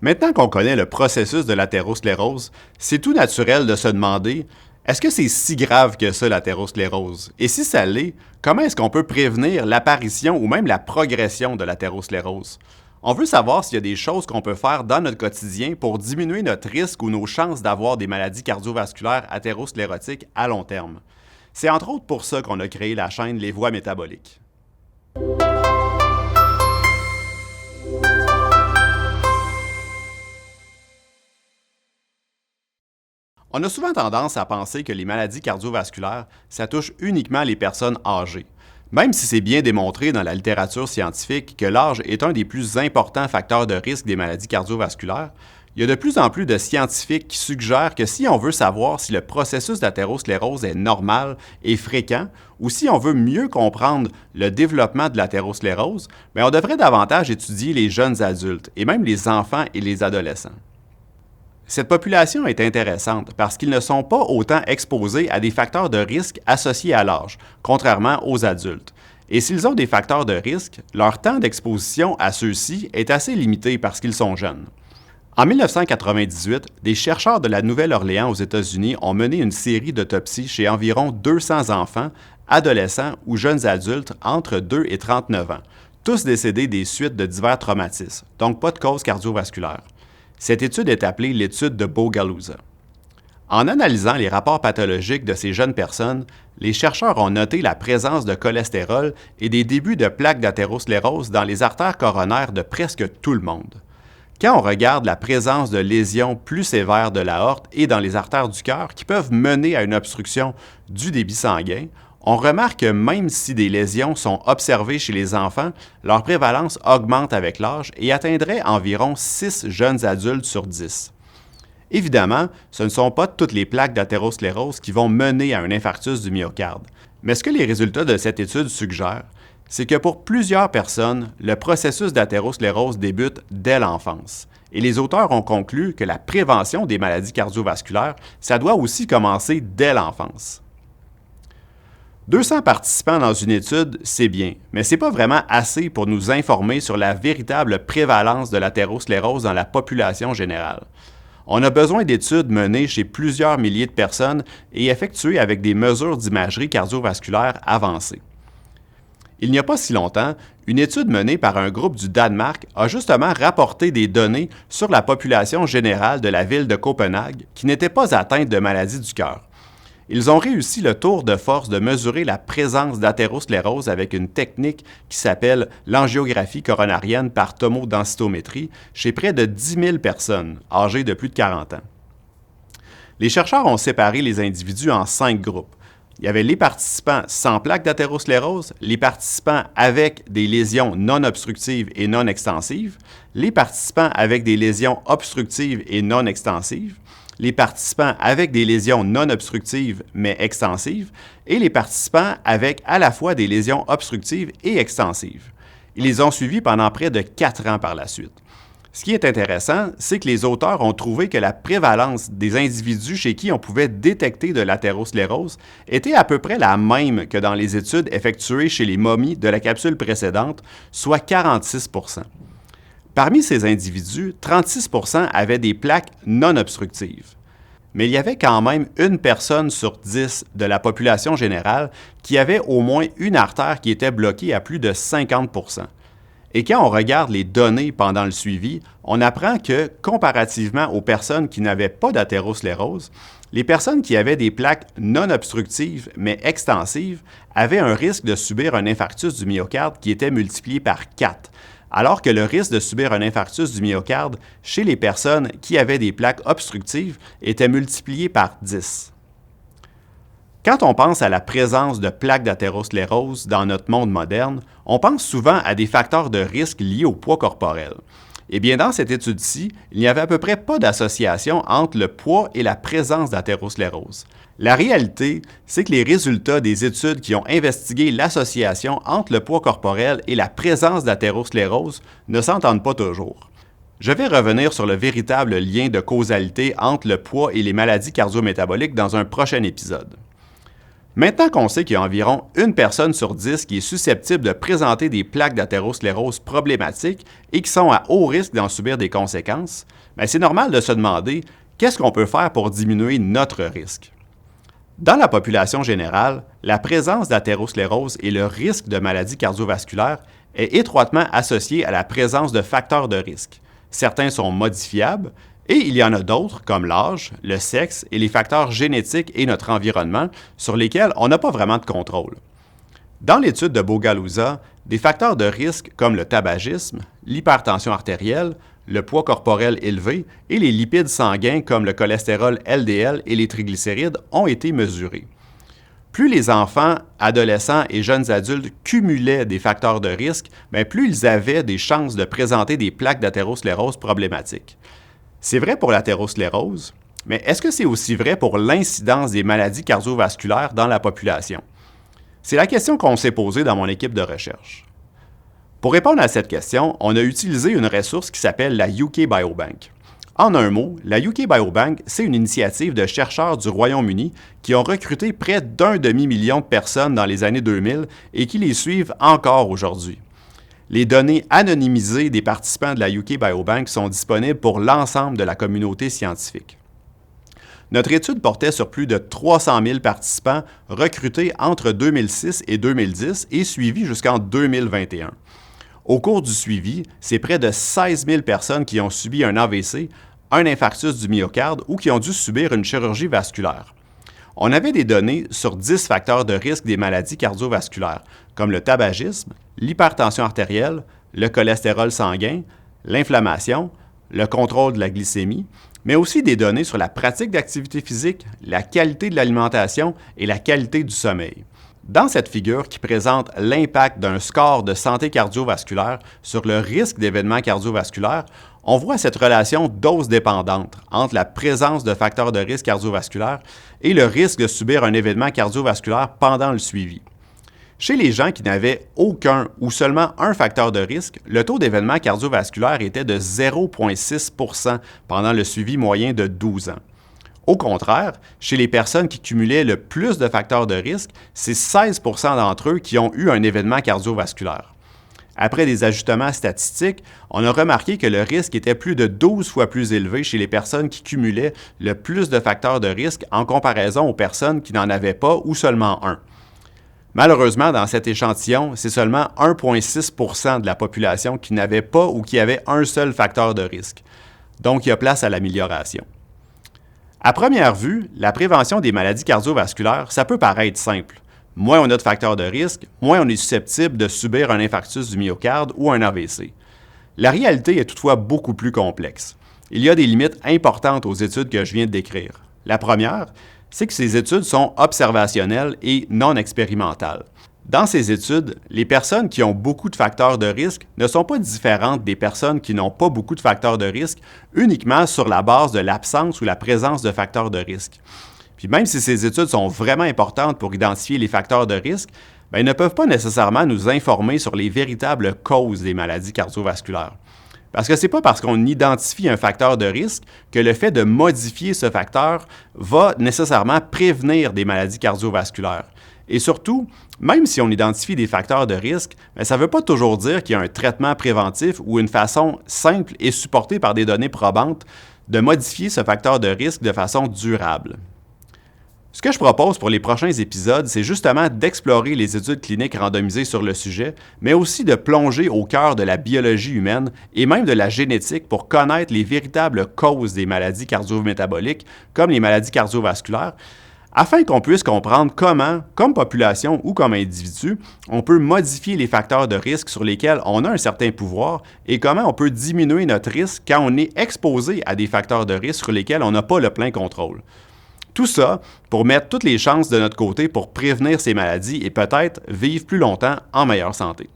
Maintenant qu'on connaît le processus de l'athérosclérose, c'est tout naturel de se demander est-ce que c'est si grave que ça l'athérosclérose? Et si ça l'est, comment est-ce qu'on peut prévenir l'apparition ou même la progression de l'athérosclérose? On veut savoir s'il y a des choses qu'on peut faire dans notre quotidien pour diminuer notre risque ou nos chances d'avoir des maladies cardiovasculaires athérosclérotiques à long terme. C'est entre autres pour ça qu'on a créé la chaîne Les Voies métaboliques. On a souvent tendance à penser que les maladies cardiovasculaires, ça touche uniquement les personnes âgées. Même si c'est bien démontré dans la littérature scientifique que l'âge est un des plus importants facteurs de risque des maladies cardiovasculaires, il y a de plus en plus de scientifiques qui suggèrent que si on veut savoir si le processus d'athérosclérose est normal et fréquent, ou si on veut mieux comprendre le développement de l'athérosclérose, on devrait davantage étudier les jeunes adultes et même les enfants et les adolescents. Cette population est intéressante parce qu'ils ne sont pas autant exposés à des facteurs de risque associés à l'âge, contrairement aux adultes. Et s'ils ont des facteurs de risque, leur temps d'exposition à ceux-ci est assez limité parce qu'ils sont jeunes. En 1998, des chercheurs de la Nouvelle-Orléans aux États-Unis ont mené une série d'autopsies chez environ 200 enfants, adolescents ou jeunes adultes entre 2 et 39 ans, tous décédés des suites de divers traumatismes, donc pas de cause cardiovasculaire. Cette étude est appelée l'étude de Bogalusa. En analysant les rapports pathologiques de ces jeunes personnes, les chercheurs ont noté la présence de cholestérol et des débuts de plaques d'athérosclérose dans les artères coronaires de presque tout le monde. Quand on regarde la présence de lésions plus sévères de l'aorte et dans les artères du cœur qui peuvent mener à une obstruction du débit sanguin, on remarque que même si des lésions sont observées chez les enfants, leur prévalence augmente avec l'âge et atteindrait environ 6 jeunes adultes sur 10. Évidemment, ce ne sont pas toutes les plaques d'athérosclérose qui vont mener à un infarctus du myocarde, mais ce que les résultats de cette étude suggèrent, c'est que pour plusieurs personnes, le processus d'athérosclérose débute dès l'enfance. Et les auteurs ont conclu que la prévention des maladies cardiovasculaires, ça doit aussi commencer dès l'enfance. 200 participants dans une étude, c'est bien, mais ce n'est pas vraiment assez pour nous informer sur la véritable prévalence de l'athérosclérose dans la population générale. On a besoin d'études menées chez plusieurs milliers de personnes et effectuées avec des mesures d'imagerie cardiovasculaire avancées. Il n'y a pas si longtemps, une étude menée par un groupe du Danemark a justement rapporté des données sur la population générale de la ville de Copenhague qui n'était pas atteinte de maladie du cœur. Ils ont réussi le tour de force de mesurer la présence d'athérosclérose avec une technique qui s'appelle l'angiographie coronarienne par tomodensitométrie chez près de 10 000 personnes âgées de plus de 40 ans. Les chercheurs ont séparé les individus en 5 groupes. Il y avait les participants sans plaque d'athérosclérose, les participants avec des lésions non obstructives et non extensives, les participants avec des lésions obstructives et non extensives, les participants avec des lésions non obstructives mais extensives et les participants avec à la fois des lésions obstructives et extensives. Ils les ont suivis pendant près de 4 ans par la suite. Ce qui est intéressant, c'est que les auteurs ont trouvé que la prévalence des individus chez qui on pouvait détecter de l'athérosclérose était à peu près la même que dans les études effectuées chez les momies de la capsule précédente, soit 46 %. Parmi ces individus, 36 % avaient des plaques non obstructives. Mais il y avait quand même une personne sur 10 de la population générale qui avait au moins une artère qui était bloquée à plus de 50 %. Et quand on regarde les données pendant le suivi, on apprend que, comparativement aux personnes qui n'avaient pas d'athérosclérose, les personnes qui avaient des plaques non obstructives mais extensives avaient un risque de subir un infarctus du myocarde qui était multiplié par 4, alors que le risque de subir un infarctus du myocarde chez les personnes qui avaient des plaques obstructives était multiplié par 10. Quand on pense à la présence de plaques d'athérosclérose dans notre monde moderne, on pense souvent à des facteurs de risque liés au poids corporel. Eh bien, dans cette étude-ci, il n'y avait à peu près pas d'association entre le poids et la présence d'athérosclérose. La réalité, c'est que les résultats des études qui ont investigué l'association entre le poids corporel et la présence d'athérosclérose ne s'entendent pas toujours. Je vais revenir sur le véritable lien de causalité entre le poids et les maladies cardio-métaboliques dans un prochain épisode. Maintenant qu'on sait qu'il y a environ une personne sur 10 qui est susceptible de présenter des plaques d'athérosclérose problématiques et qui sont à haut risque d'en subir des conséquences, c'est normal de se demander qu'est-ce qu'on peut faire pour diminuer notre risque. Dans la population générale, la présence d'athérosclérose et le risque de maladies cardiovasculaires est étroitement associé à la présence de facteurs de risque. Certains sont modifiables, et il y en a d'autres, comme l'âge, le sexe et les facteurs génétiques et notre environnement, sur lesquels on n'a pas vraiment de contrôle. Dans l'étude de Bogalusa, des facteurs de risque comme le tabagisme, l'hypertension artérielle, le poids corporel élevé et les lipides sanguins comme le cholestérol LDL et les triglycérides ont été mesurés. Plus les enfants, adolescents et jeunes adultes cumulaient des facteurs de risque, plus ils avaient des chances de présenter des plaques d'athérosclérose problématiques. C'est vrai pour l'athérosclérose, mais est-ce que c'est aussi vrai pour l'incidence des maladies cardiovasculaires dans la population? C'est la question qu'on s'est posée dans mon équipe de recherche. Pour répondre à cette question, on a utilisé une ressource qui s'appelle la UK Biobank. En un mot, la UK Biobank, c'est une initiative de chercheurs du Royaume-Uni qui ont recruté près d'1 demi-million de personnes dans les années 2000 et qui les suivent encore aujourd'hui. Les données anonymisées des participants de la UK Biobank sont disponibles pour l'ensemble de la communauté scientifique. Notre étude portait sur plus de 300 000 participants recrutés entre 2006 et 2010 et suivis jusqu'en 2021. Au cours du suivi, c'est près de 16 000 personnes qui ont subi un AVC, un infarctus du myocarde ou qui ont dû subir une chirurgie vasculaire. On avait des données sur 10 facteurs de risque des maladies cardiovasculaires, comme le tabagisme, l'hypertension artérielle, le cholestérol sanguin, l'inflammation, le contrôle de la glycémie, mais aussi des données sur la pratique d'activité physique, la qualité de l'alimentation et la qualité du sommeil. Dans cette figure qui présente l'impact d'un score de santé cardiovasculaire sur le risque d'événements cardiovasculaires, on voit cette relation dose-dépendante entre la présence de facteurs de risque cardiovasculaire et le risque de subir un événement cardiovasculaire pendant le suivi. Chez les gens qui n'avaient aucun ou seulement un facteur de risque, le taux d'événement cardiovasculaire était de 0,6 % pendant le suivi moyen de 12 ans. Au contraire, chez les personnes qui cumulaient le plus de facteurs de risque, c'est 16 % d'entre eux qui ont eu un événement cardiovasculaire. Après des ajustements statistiques, on a remarqué que le risque était plus de 12 fois plus élevé chez les personnes qui cumulaient le plus de facteurs de risque en comparaison aux personnes qui n'en avaient pas ou seulement un. Malheureusement, dans cet échantillon, c'est seulement 1,6 % de la population qui n'avait pas ou qui avait un seul facteur de risque. Donc, il y a place à l'amélioration. À première vue, la prévention des maladies cardiovasculaires, ça peut paraître simple. Moins on a de facteurs de risque, moins on est susceptible de subir un infarctus du myocarde ou un AVC. La réalité est toutefois beaucoup plus complexe. Il y a des limites importantes aux études que je viens de décrire. La première, c'est que ces études sont observationnelles et non expérimentales. Dans ces études, les personnes qui ont beaucoup de facteurs de risque ne sont pas différentes des personnes qui n'ont pas beaucoup de facteurs de risque uniquement sur la base de l'absence ou la présence de facteurs de risque. Puis même si ces études sont vraiment importantes pour identifier les facteurs de risque, elles ne peuvent pas nécessairement nous informer sur les véritables causes des maladies cardiovasculaires. Parce que ce n'est pas parce qu'on identifie un facteur de risque que le fait de modifier ce facteur va nécessairement prévenir des maladies cardiovasculaires. Et surtout, même si on identifie des facteurs de risque, ça ne veut pas toujours dire qu'il y a un traitement préventif ou une façon simple et supportée par des données probantes de modifier ce facteur de risque de façon durable. Ce que je propose pour les prochains épisodes, c'est justement d'explorer les études cliniques randomisées sur le sujet, mais aussi de plonger au cœur de la biologie humaine et même de la génétique pour connaître les véritables causes des maladies cardio-métaboliques, comme les maladies cardiovasculaires, afin qu'on puisse comprendre comment, comme population ou comme individu, on peut modifier les facteurs de risque sur lesquels on a un certain pouvoir et comment on peut diminuer notre risque quand on est exposé à des facteurs de risque sur lesquels on n'a pas le plein contrôle. Tout ça pour mettre toutes les chances de notre côté pour prévenir ces maladies et peut-être vivre plus longtemps en meilleure santé.